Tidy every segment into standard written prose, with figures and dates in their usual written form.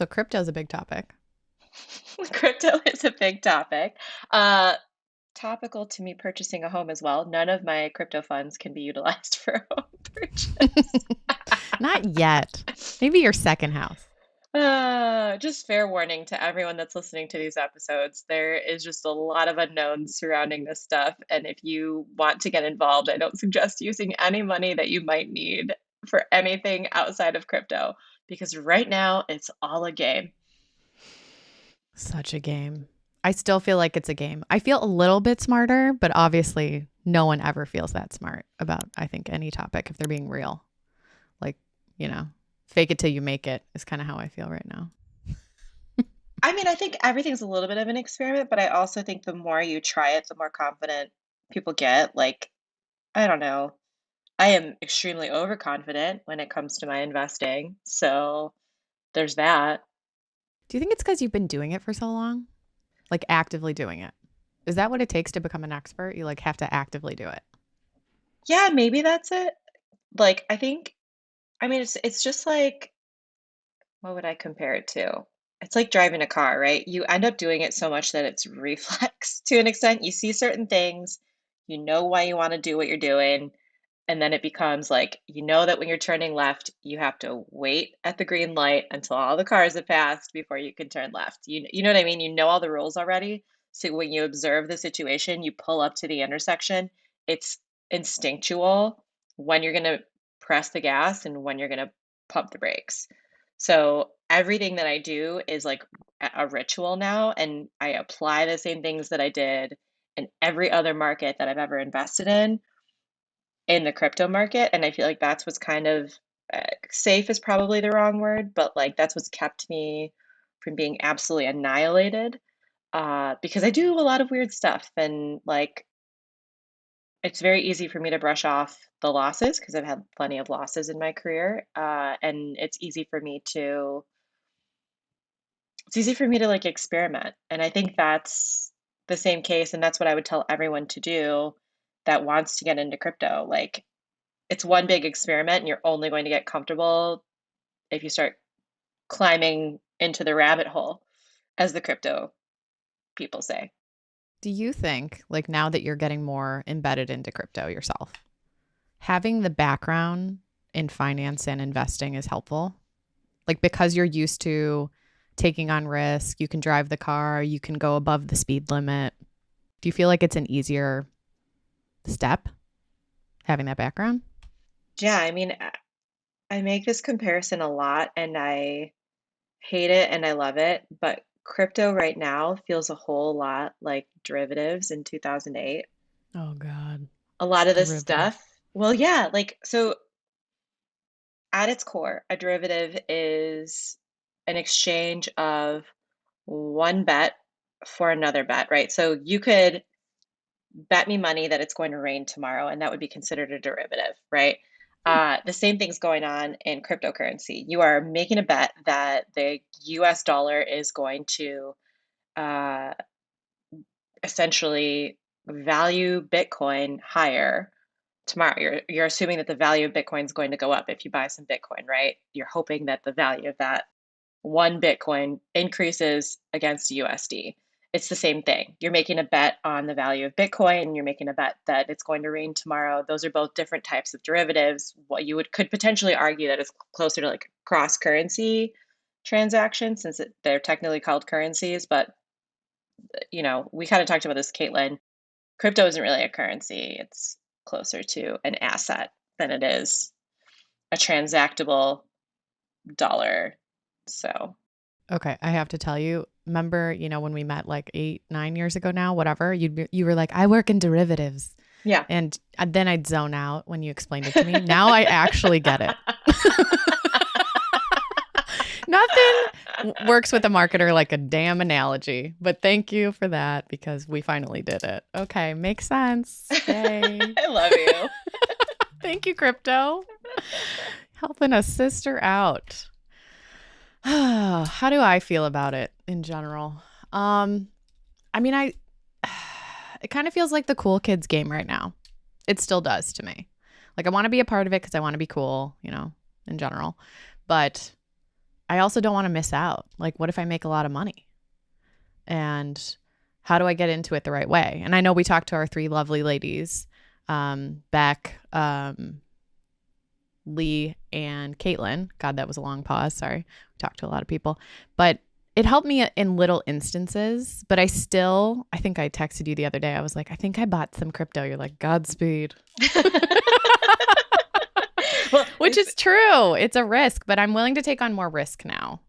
So crypto's a big topic. Crypto is a big topic. Uh, Topical to me purchasing a home as well. None of my crypto funds can be utilized for a home purchase. Not yet. Maybe your second house. Just fair warning to everyone that's listening to these episodes. There is just a lot of unknowns surrounding this stuff. And if you want to get involved, I don't suggest using any money that you might need for anything outside of crypto because right now it's all a game. Such a game. I still feel like it's a game. I feel a little bit smarter, but obviously no one ever feels that smart about, I think, any topic if they're being real. Like, you know, fake it till you make it is kind of how I feel right now. I mean, I think everything's a little bit of an experiment, but I also think the more you try it, the more confident people get. Like, I don't know. I am extremely overconfident when it comes to my investing. So there's that. Do you think it's because you've been doing it for so long? Like actively doing it? Is that what it takes to become an expert? You like have to actively do it. Yeah, maybe that's it. Like, I mean, it's just like, what would I compare it to? It's like driving a car, right? You end up doing it so much that it's reflex to an extent. You see certain things, you know why you want to do what you're doing. And then it becomes like, you know that when you're turning left, you have to wait at the green light until all the cars have passed before you can turn left. You know what I mean? You know all the rules already. So when you observe the situation, you pull up to the intersection, it's instinctual when you're going to press the gas and when you're going to pump the brakes. So everything that I do is like a ritual now, and I apply the same things that I did in every other market that I've ever invested in the crypto market. And I feel like that's what's kind of safe is probably the wrong word, but like that's what's kept me from being absolutely annihilated. Because I do a lot of weird stuff, and like it's very easy for me to brush off the losses because I've had plenty of losses in my career. And it's easy for me to like experiment. And I think that's the same case, and that's what I would tell everyone to do that wants to get into crypto. Like it's one big experiment, and you're only going to get comfortable if you start climbing into the rabbit hole, as the crypto people say. Do you think, like now that you're getting more embedded into crypto yourself, having the background in finance and investing is helpful? Like because you're used to taking on risk, you can drive the car, you can go above the speed limit. Do you feel like it's an easier step having that background? Yeah, I mean, I make this comparison a lot, and I hate it and I love it, but crypto right now feels a whole lot like derivatives in 2008. Oh God, A lot of this derivatives. stuff, well, yeah, like so at its core, a derivative is an exchange of one bet for another bet, right? So you could bet me money that it's going to rain tomorrow, and that would be considered a derivative, right? Hmm. The same thing's going on in cryptocurrency. You are making a bet that the US dollar is going to uh, essentially value Bitcoin higher tomorrow. You're assuming that the value of Bitcoin is going to go up if you buy some Bitcoin, right? You're hoping that the value of that one Bitcoin increases against USD. It's the same thing. You're making a bet on the value of Bitcoin. You're making a bet that it's going to rain tomorrow. Those are both different types of derivatives. What you would could potentially argue that is closer to like cross currency transactions, since they're technically called currencies. But we kind of talked about this, Caitlin. Crypto isn't really a currency. It's closer to an asset than it is a transactable dollar. So Okay, I have to tell you. Remember, when we met like 8, 9 years ago now, whatever, you were like, I work in derivatives. yeah. And then I'd zone out when you explained it to me. Now I actually get it. Nothing works with a marketer like a damn analogy, but thank you for that because we finally did it. Okay, makes sense. Yay. I love you. Thank you, crypto. Helping a sister out. How do I feel about it in general? Um, I mean, it kind of feels like the cool kids game right now. It still does to me. Like I want to be a part of it because I want to be cool, in general. But I also don't want to miss out. Like, what if I make a lot of money? And how do I get into it the right way? And I know we talked to our three lovely ladies, Beck, Lee, and Caitlin. God, that was a long pause. Sorry. We talked to a lot of people, but it helped me in little instances. But I think I texted you the other day. I was like, I think I bought some crypto. You're like, Godspeed. Well, Which is true. It's a risk, but I'm willing to take on more risk now.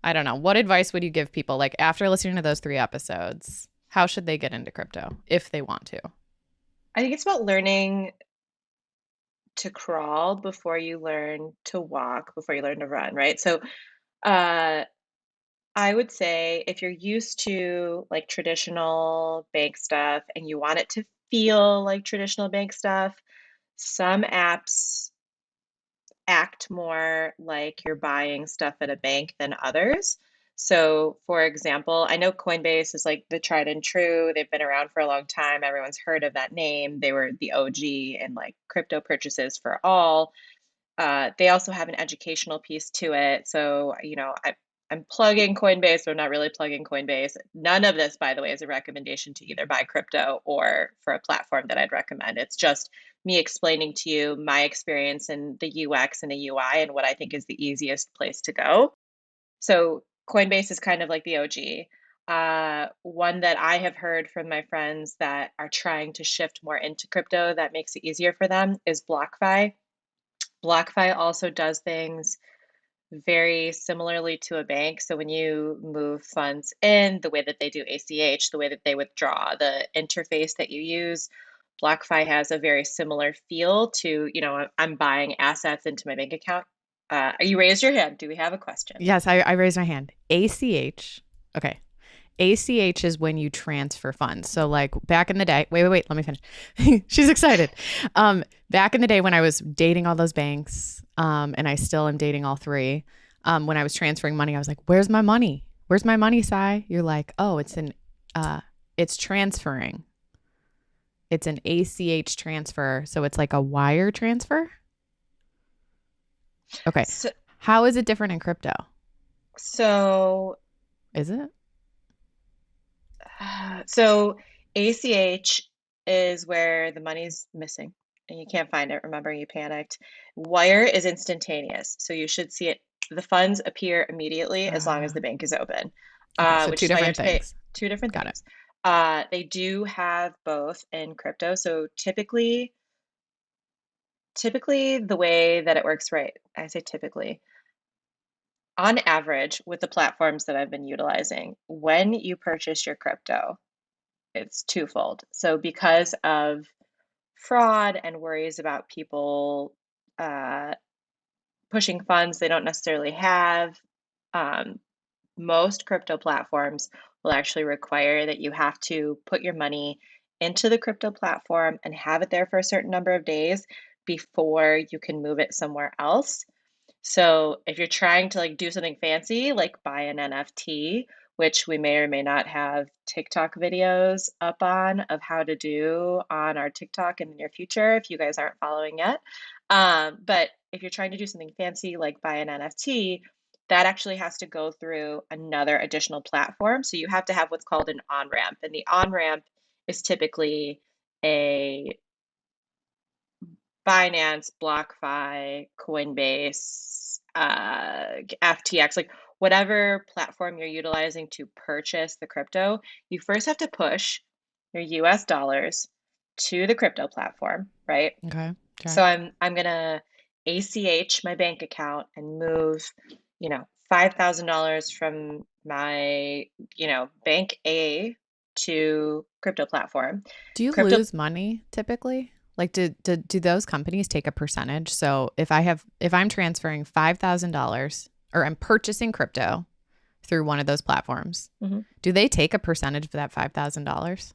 I don't know. What advice would you give people like after listening to those 3 episodes? How should they get into crypto if they want to? I think it's about learning to crawl before you learn to walk, before you learn to run, right? So, uh, I would say if you're used to like traditional bank stuff and you want it to feel like traditional bank stuff, some apps act more like you're buying stuff at a bank than others. So, for example, I know Coinbase is like the tried and true. They've been around for a long time. Everyone's heard of that name. They were the OG in like crypto purchases for all. They also have an educational piece to it. So, I'm plugging Coinbase, but I'm not really plugging Coinbase. None of this, by the way, is a recommendation to either buy crypto or for a platform that I'd recommend. It's just me explaining to you my experience in the UX and the UI and what I think is the easiest place to go. So, Coinbase is kind of like the OG. One that I have heard from my friends that are trying to shift more into crypto that makes it easier for them is BlockFi. BlockFi also does things very similarly to a bank. So when you move funds in, the way that they do ACH, the way that they withdraw, the interface that you use, BlockFi has a very similar feel to, I'm buying assets into my bank account. You raised your hand. Do we have a question? Yes, I raised my hand. ACH. Okay. ACH is when you transfer funds. So like back in the day, wait, let me finish. She's excited. Back in the day when I was dating all those banks, and I still am dating all three, when I was transferring money, I was like, where's my money? Where's my money, Sai? You're like, oh, it's transferring. It's an ACH transfer. So it's like a wire transfer. Okay. So, How is it different in crypto? so, Is it? so ACH is where the money's missing and you can't find it. Remember, you panicked. Wire is instantaneous, so you should see it. The funds appear immediately as long as the bank is open, Okay. So which two is why you have different to pay things. two different Got it. things. They do have both in crypto. So typically the way that it works, right? I say typically. On average, with the platforms that I've been utilizing, when you purchase your crypto, it's twofold. So because of fraud and worries about people uh, pushing funds they don't necessarily have, um, most crypto platforms will actually require that you have to put your money into the crypto platform and have it there for a certain number of days before you can move it somewhere else. So if you're trying to like do something fancy, like buy an NFT, which we may or may not have TikTok videos up on of how to do on our TikTok in the near future, if you guys aren't following yet. But if you're trying to do something fancy, like buy an NFT, that actually has to go through another additional platform. So you have to have what's called an on-ramp. And the on-ramp is typically a Binance, BlockFi, Coinbase, FTX, like whatever platform you're utilizing to purchase the crypto, you first have to push your US dollars to the crypto platform, right? Okay. Okay. So I'm gonna ACH my bank account and move, $5,000 from my, bank A to crypto platform. Do you Crypto lose money typically? Like do those companies take a percentage? So if I'm transferring $5,000 or I'm purchasing crypto through one of those platforms, Mhm. do they take a percentage of that $5,000?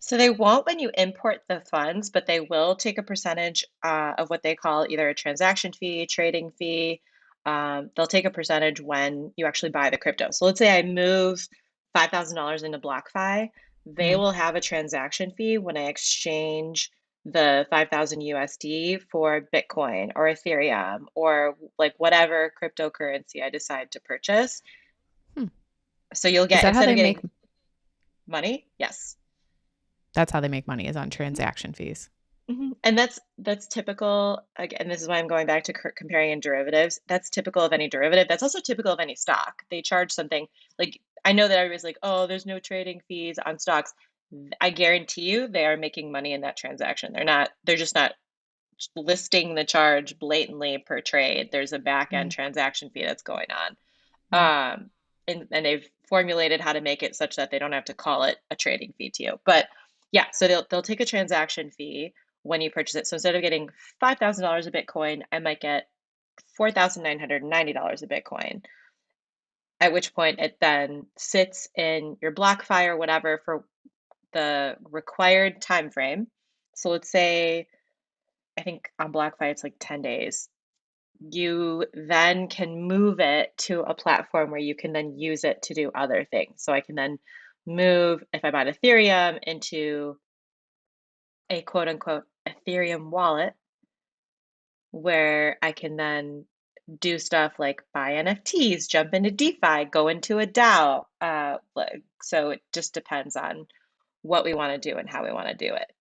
So they won't when you import the funds, but they will take a percentage of what they call either a transaction fee, trading fee. They'll take a percentage when you actually buy the crypto. So let's say I move $5,000 into BlockFi. They Mhm. will have a transaction fee when I exchange the 5,000 USD for Bitcoin or Ethereum or like whatever cryptocurrency I decide to purchase. Hmm. So you'll Is get, that how instead of they make getting money, yes. that's how they make money is on transaction fees? And that's typical. Again, this is why I'm going back to comparing in derivatives. That's typical of any derivative. That's also typical of any stock. They charge something like, I know that everybody's like, oh, there's no trading fees on stocks. I guarantee you they are making money in that transaction. They're just not listing the charge blatantly per trade. There's a back end Mm, transaction fee that's going on. mm. And they've formulated how to make it such that they don't have to call it a trading fee to you. But yeah, so they'll take a transaction fee when you purchase it. So instead of getting $5,000 of Bitcoin, I might get $4,990 of Bitcoin. At which point it then sits in your BlockFi or whatever for the required time frame. So let's say I think on BlockFi it's like 10 days. You then can move it to a platform where you can then use it to do other things. So I can then move, if I bought Ethereum, into a quote unquote Ethereum wallet where I can then do stuff like buy NFTs, jump into DeFi, go into a DAO. So it just depends on what we want to do and how we want to do it.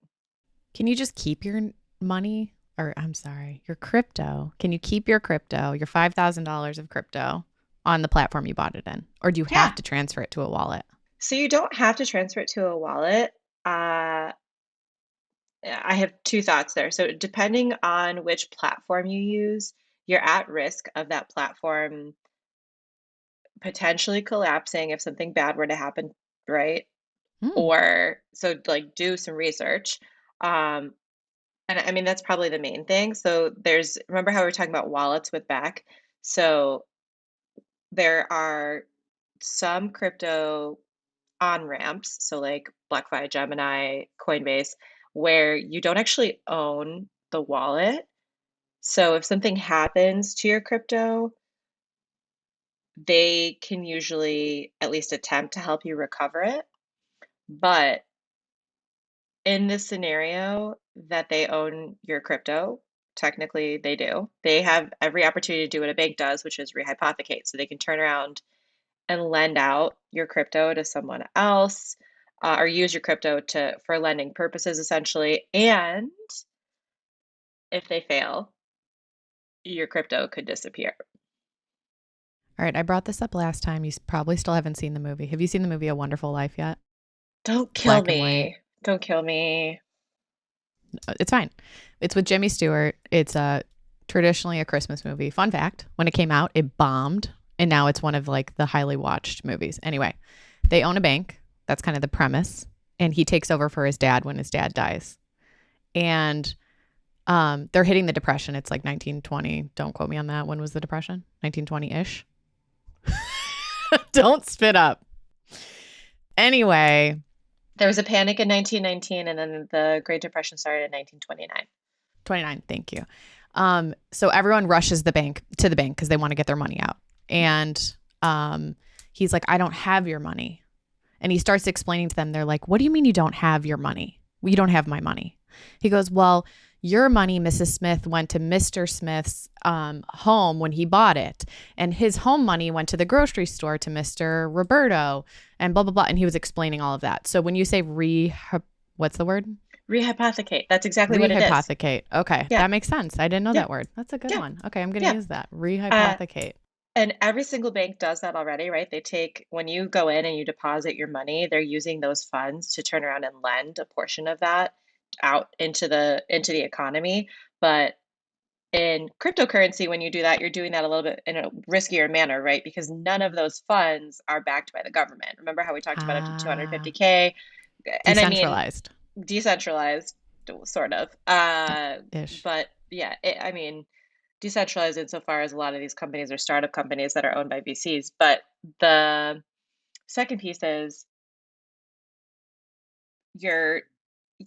Can you just keep your money, or I'm sorry, your crypto? Can you keep your crypto, your $5,000 of crypto on the platform you bought it in? Or do you have Yeah. to transfer it to a wallet? So you don't have to transfer it to a wallet. Uh, I have two thoughts there. So, depending on which platform you use, you're at risk of that platform potentially collapsing if something bad were to happen, right? Hmm. Or so, like, do some research. Um, and I mean, that's probably the main thing. So, remember how we were talking about wallets with Beck? So, there are some crypto on ramps, so like BlockFi, Gemini, Coinbase, where you don't actually own the wallet. So if something happens to your crypto, they can usually at least attempt to help you recover it. But in this scenario that they own your crypto, technically they do. They have every opportunity to do what a bank does, which is rehypothecate. So they can turn around and lend out your crypto to someone else, or use your crypto to for lending purposes essentially. And if they fail, your crypto could disappear. All right, I brought this up last time. You probably still haven't seen the movie. Have you seen the movie A Wonderful Life yet? Don't It's kill black and white. me. Don't kill me. It's fine. It's with Jimmy Stewart. It's traditionally a Christmas movie. Fun fact, when it came out, it bombed, and now it's one of like the highly watched movies. Anyway, they own a bank. That's kind of the premise. And he takes over for his dad when his dad dies. And they're hitting the depression. It's like 1920. Don't quote me on that. When was the depression? 1920-ish. Don't spit up. Anyway, There was a panic in 1919, and then the Great Depression started in 1929. 29. Thank you. So everyone rushes to the bank because they want to get their money out. And he's like, I don't have your money. And he starts explaining to them, they're like, what do you mean you don't have your money? Well, you don't have my money. He goes, well, your money, Mrs. Smith, went to Mr. Smith's home when he bought it. And his home money went to the grocery store to Mr. Roberto and blah, blah, blah. And he was explaining all of that. So when you say what's the word? Rehypothecate. That's exactly what it is. Rehypothecate. Okay, Yeah. that makes sense. I didn't know Yeah. that word. That's a good Yeah. one. Okay, I'm going to Yeah. use that. Uh, Rehypothecate. and every single bank does that already, right? When you go in and you deposit your money, they're using those funds to turn around and lend a portion of that out into the economy. But in cryptocurrency, when you do that, you're doing that a little bit in a riskier manner, right? Because none of those funds are backed by the government. Remember how we talked about up to Ah, 250K? And I mean, decentralized decentralized, sort of. ish. But yeah, I mean, decentralized insofar as a lot of these companies are startup companies that are owned by VCs. But the second piece is you're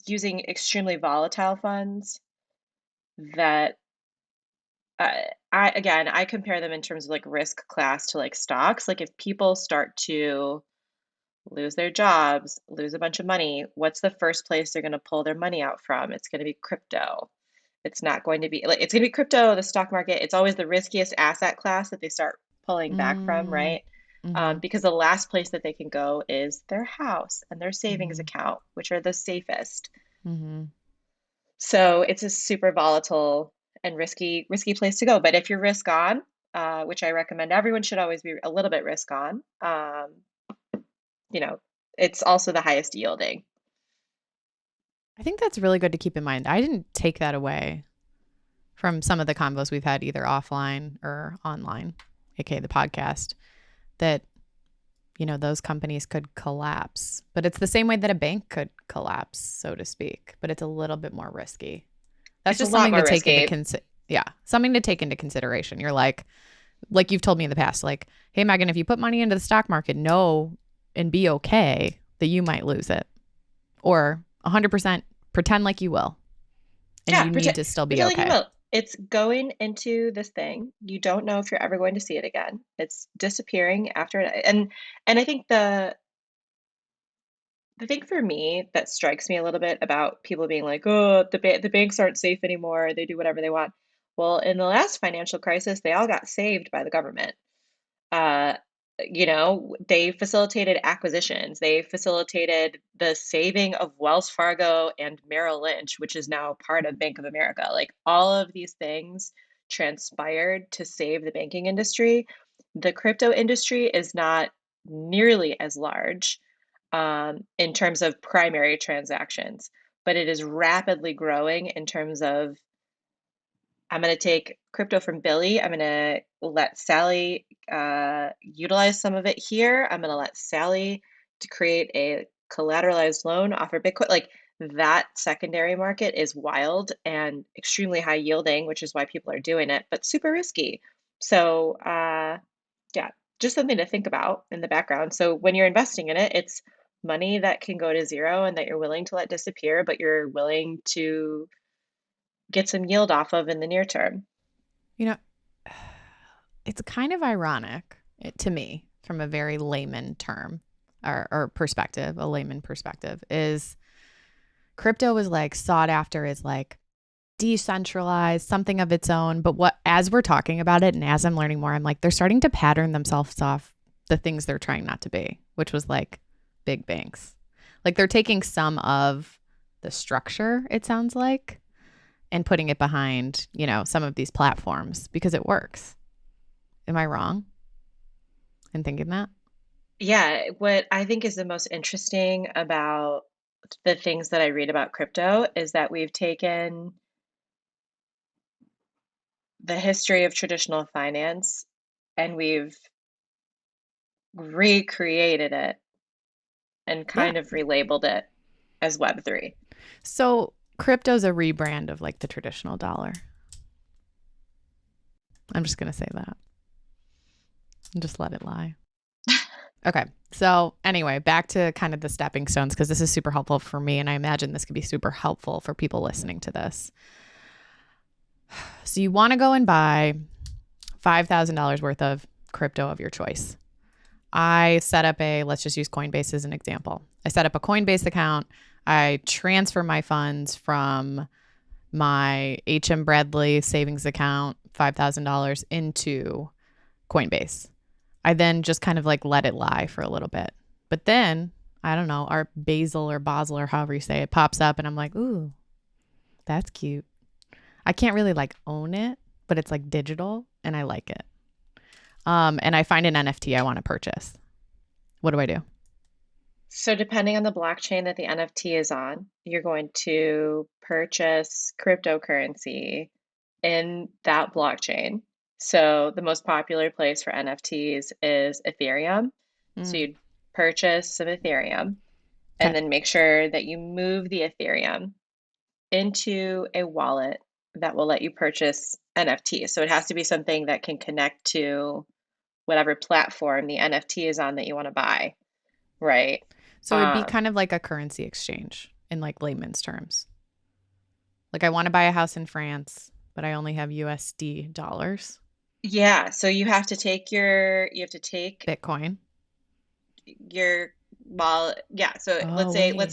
using extremely volatile funds that I compare them in terms of like risk class to like stocks. Like if people start to lose their jobs, lose a bunch of money, what's the first place they're going to pull their money out from? It's going to be crypto. It's not going to be like it's going to be crypto, the stock market. It's always the riskiest asset class that they start pulling back from, Mm, right? mm-hmm, Because the last place that they can go is their house and their savings mm-hmm, account, which are the safest. mm-hmm. So it's a super volatile and risky place to go. But if you're risk on, which I recommend everyone should always be a little bit risk on, you know, it's also the highest yielding. I think that's really good to keep in mind. I didn't take that away from some of the convos we've had either offline or online, aka the podcast, that those companies could collapse. But it's the same way that a bank could collapse, so to speak, but it's a little bit more risky. That's It's a just lot something to more take into risky. something to take into consideration. You're like you've told me in the past, like, hey Megan, if you put money into the stock market, know and be okay that you might lose it. Or 100% pretend like you will. And Yeah, you need to still be pretend like you okay. will. It's going into this thing. You don't know if you're ever going to see it again. It's disappearing after it. And I think the thing for me that strikes me a little bit about people being like, oh, the banks aren't safe anymore. They do whatever they want. Well, in the last financial crisis, they all got saved by the government. Uh, they facilitated acquisitions. They facilitated the saving of Wells Fargo and Merrill Lynch, which is now part of Bank of America. Like all of these things transpired to save the banking industry. The crypto industry is not nearly as large in terms of primary transactions, but it is rapidly growing in terms of I'm going to take crypto from Billy. I'm going to let Sally utilize some of it here. I'm going to let Sally to create a collateralized loan, offer Bitcoin. Like that secondary market is wild and extremely high yielding, which is why people are doing it, but super risky. So, yeah, just something to think about in the background. So when you're investing in it, it's money that can go to zero and that you're willing to let disappear, but you're willing to get some yield off of in the near term. You know, it's kind of ironic to me from a very layman term or perspective, a layman perspective, is crypto is like sought after as like decentralized, something of its own. But as we're talking about it and as I'm learning more, I'm like, they're starting to pattern themselves off the things they're trying not to be, which was like big banks. Like they're taking some of the structure, it sounds like, and putting it behind, some of these platforms because it works. Am I wrong in thinking that? Yeah, what I think is the most interesting about the things that I read about crypto is that we've taken the history of traditional finance and we've recreated it and Yeah. kind of relabeled it as Web3. So crypto's a rebrand of like the traditional dollar. I'm just going to say that and just let it lie. Okay. So, anyway, back to kind of the stepping stones because this is super helpful for me. And I imagine this could be super helpful for people listening to this. So, you want to go and buy $5,000 worth of crypto of your choice. I set up let's just use Coinbase as an example. I set up a Coinbase account. I transfer my funds from my HM Bradley savings account, $5,000 into Coinbase. I then just kind of like let it lie for a little bit. But then, I don't know, our Basil or Basel or however you say it pops up and I'm like, ooh, that's cute. I can't really like own it, but it's like digital and I like it. And I find an NFT I want to purchase. What do I do? So, depending on the blockchain that the NFT is on, you're going to purchase cryptocurrency in that blockchain. So, the most popular place for NFTs is Ethereum. So, Mm, you'd purchase some Ethereum and okay. then make sure that you move the Ethereum into a wallet that will let you purchase NFTs. So, it has to be something that can connect to whatever platform the NFT is on that you want to buy, right? So it'd be Um, kind of like a currency exchange in like layman's terms. Like I want to buy a house in France, but I only have USD dollars, Yeah, so you have to take Bitcoin. your Well, yeah. So Oh, wait. let's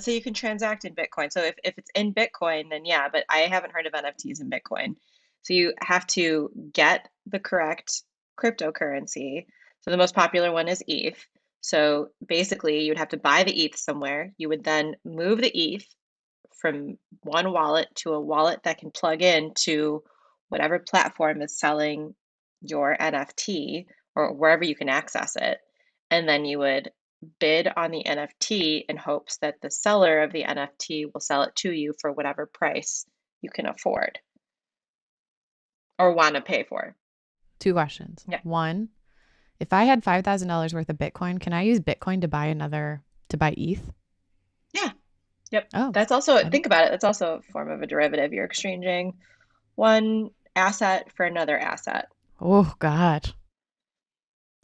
say you can transact in Bitcoin. So if it's in Bitcoin, then yeah, but I haven't heard of NFTs in Bitcoin. So you have to get the correct cryptocurrency. So the most popular one is ETH. So basically, you would have to buy the ETH somewhere. You would then move the ETH from one wallet to a wallet that can plug in to whatever platform is selling your NFT or wherever you can access it. And then you would bid on the NFT in hopes that the seller of the NFT will sell it to you for whatever price you can afford or want to pay for. 2 questions. Yeah. One, if I had $5,000 worth of Bitcoin, can I use Bitcoin to buy ETH? Yeah. Yep. Oh, That's also, I didn't. think about it, that's also a form of a derivative. You're exchanging one asset for another asset. Oh, God.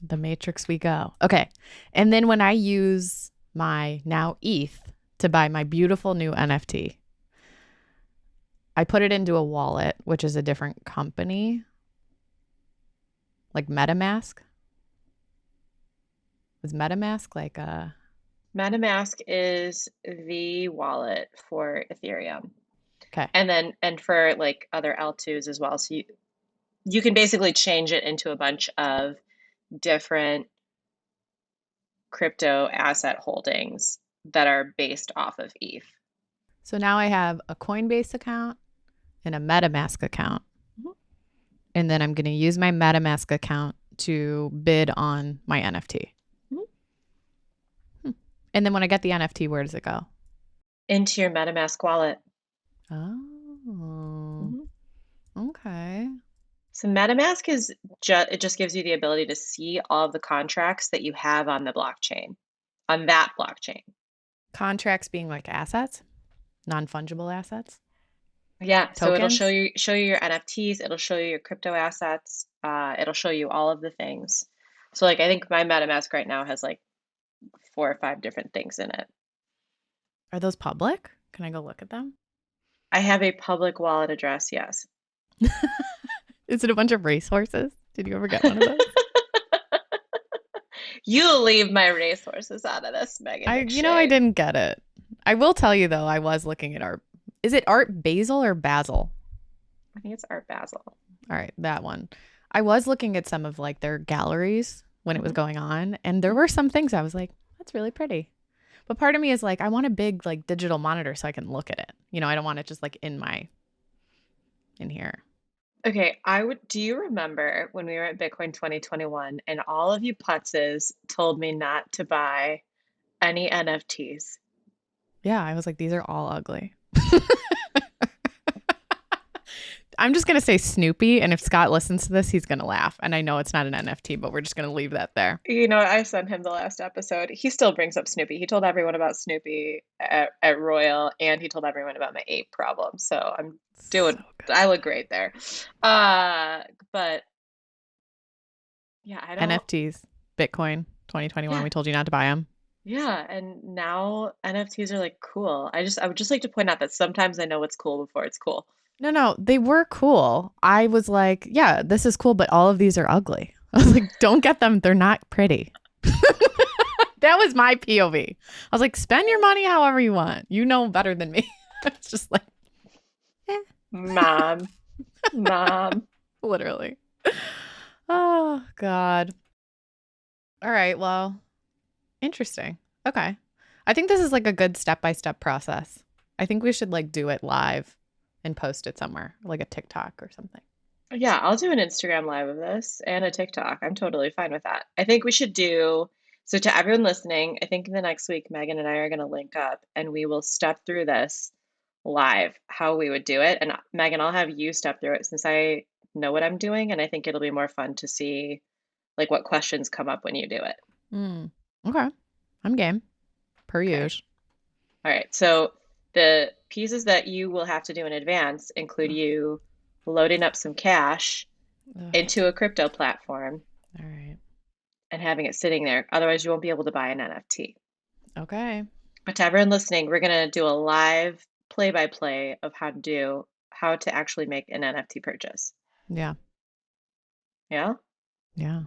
The matrix we go. Okay. And then when I use my now ETH to buy my beautiful new NFT, I put it into a wallet, which is a different company, like MetaMask. Is MetaMask like a. MetaMask is the wallet for Ethereum. Okay. And for like other L2s as well. So you can basically change it into a bunch of different crypto asset holdings that are based off of ETH. So now I have a Coinbase account and a MetaMask account. Mhm. And then I'm going to use my MetaMask account to bid on my NFT. Mhm. And then when I get the NFT, where does it go? Into your MetaMask wallet. Oh, Mhm. okay. So MetaMask is just it just gives you the ability to see all of the contracts that you have on the blockchain, on that blockchain. Contracts being like assets, non fungible assets, Yeah, so it'll tokens. show you your NFTs, it'll show you your crypto assets, it'll show you all of the things. So like I think my MetaMask right now has like 4 or 5 different things in it. Are those public? Can I go look at them? I have a public wallet address, yes. Is it a bunch of racehorses? Did you ever get one of those? You leave my racehorses out of this, Megan I McShay. didn't get it. I will tell you though, I was looking at art. Is it Art Basel or Basil? I think it's Art Basel. All right, that one. I was looking at some of like their galleries when it was Mhm. going on, and there were some things I was like, that's really pretty. But part of me is like, I want a big like digital monitor so I can look at it. I don't want it just like in here. Okay, do you remember when we were at Bitcoin 2021 and all of you putzes told me not to buy any NFTs? Yeah, I was like, these are all ugly. I'm just gonna say Snoopy, and if Scott listens to this, he's gonna laugh. And I know it's not an NFT, but we're just gonna leave that there. You know, I sent him the last episode. He still brings up Snoopy. He told everyone about Snoopy at Royal, and he told everyone about my ape problem. So So I good. look great there. Uh, but yeah, I don't, NFTs, Bitcoin, 2021. yeah, We told you not to buy them. yeah. And now NFTs are like cool. I would just like to point out that sometimes I know what's cool before it's cool. No, they were cool. I was like, yeah, this is cool, but all of these are ugly. I was like, don't get them. They're not pretty. That was my POV. I was like, spend your money however you want. You know better than me. It's just like, eh, Mom, mom. literally. Oh, God. All right. Well, interesting. Okay. I think this is like a good step by step process. I think we should like do it live and post it somewhere, like a TikTok or something. Yeah, I'll do an Instagram live of this and a TikTok. I'm totally fine with that. I think we should do, so to everyone listening, I think in the next week, Megan and I are going to link up and we will step through this live, how we would do it. And Megan, I'll have you step through it since I know what I'm doing. And I think it'll be more fun to see like what questions come up when you do it. Mm. Okay. I'm game, per Okay. usual. All right. So the pieces that you will have to do in advance include you loading up some cash Ugh. into a crypto platform All right. and having it sitting there. Otherwise, you won't be able to buy an NFT. Okay. But to everyone listening, we're going to do a live play by play of how to actually make an NFT purchase. Yeah. Yeah? Yeah.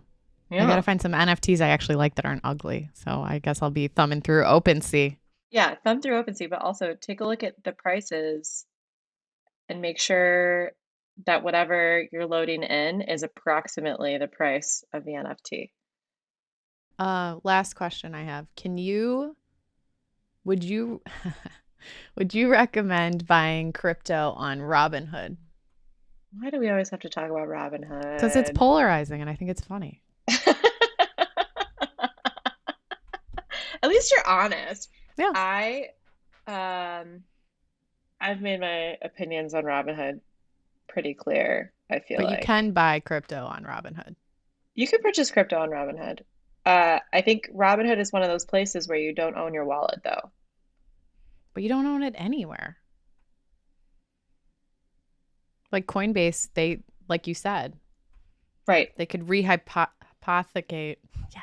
I got to Yeah. find some NFTs I actually like that aren't ugly. So I guess I'll be thumbing through OpenSea. Yeah, thumb through OpenSea, but also take a look at the prices and make sure that whatever you're loading in is approximately the price of the NFT. Last question I have. Would you would you recommend buying crypto on Robinhood? Why do we always have to talk about Because it's Robinhood? polarizing and I think it's funny. At least you're honest. Yeah. I um I've made my opinions on Robinhood pretty clear, I feel But you like. can buy crypto on Robinhood. You can purchase crypto on Robinhood. I think Robinhood is one of those places where you don't own your wallet though. But you don't own it anywhere. Like Coinbase, they, like you said, Right. they could rehypothecate.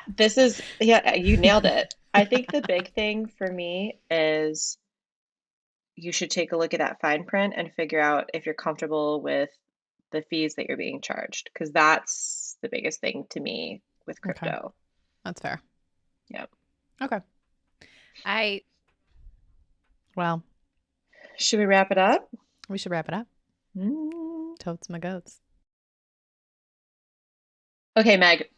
This is, yeah, you nailed it. I think the big thing for me is you should take a look at that fine print and figure out if you're comfortable with the fees that you're being charged, because that's the biggest thing to me with Okay, crypto. that's fair. Yep. Okay. I, well, Should we wrap it up? we should wrap it up. Mm. Totes my goats. Okay, Meg,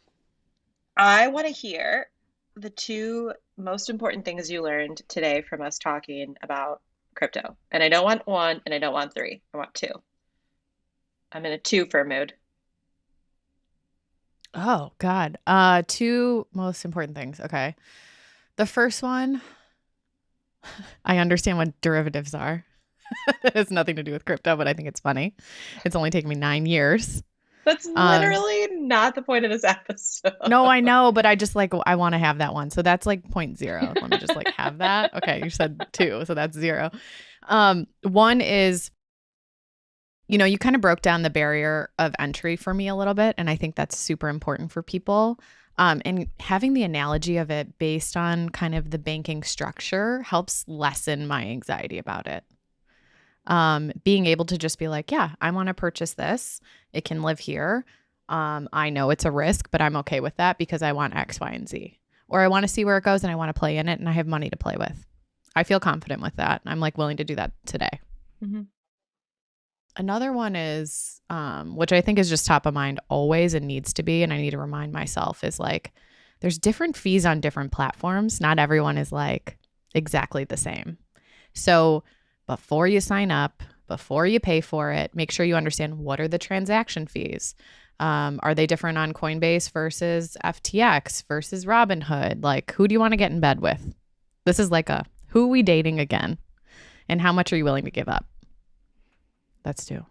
I want to hear the two most important things you learned today from us talking about crypto. And I don't want one and I don't want three. I want two. I'm in a two for mood. Oh, God. Two most important things. Okay. The first one, I understand what derivatives are. It has nothing to do with crypto, but I think it's funny. It's only taken me 9 years. That's Um, literally not the point of this episode. no, I know, but I just like I want to have that one. So that's like point zero. Let me just like have that. Okay, you said two, so that's zero. One is, you kind of broke down the barrier of entry for me a little bit, and I think that's super important for people. And having the analogy of it based on kind of the banking structure helps lessen my anxiety about it. Being able to just be like, yeah, I want to purchase this. It can live here. I know it's a risk, but I'm okay with that because I want X, Y, and Z. Or I want to see where it goes and I want to play in it and I have money to play with. I feel confident with that. I'm like willing to do that today. Mhm. Another one is, which I think is just top of mind always and needs to be, and I need to remind myself is like, there's different fees on different platforms. Not everyone is like exactly the same. So before you sign up, before you pay for it, make sure you understand what are the transaction fees. Are they different on Coinbase versus FTX versus Robinhood? Like, who do you want to get in bed with? This is like a who are we dating again? And how much are you willing to give up? That's two.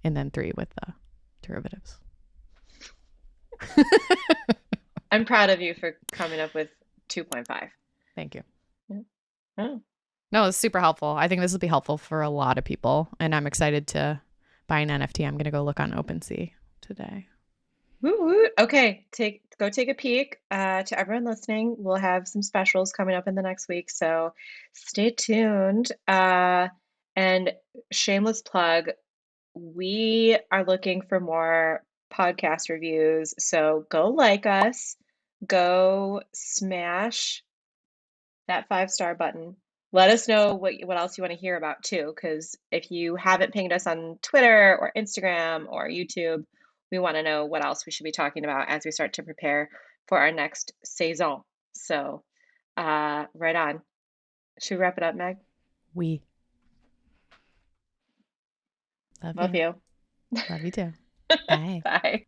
And then three with the derivatives. I'm proud of you for coming up with 2.5. Thank you. Yeah. Oh. No, it's super helpful. I think this will be helpful for a lot of people. And I'm excited to buy an NFT. I'm going to go look on OpenSea today. Woo woo. Okay, go take a peek. To everyone listening, we'll have some specials coming up in the next week, so stay tuned. And shameless plug, we are looking for more podcast reviews, so go like us, go smash that 5-star button. Let us know what else you want to hear about too, because if you haven't pinged us on Twitter or Instagram or YouTube, we want to know what else we should be talking about as we start to prepare for our next saison. So, right on. Should we wrap it up, Meg? We love Love you. you. Love you too. Bye. Bye.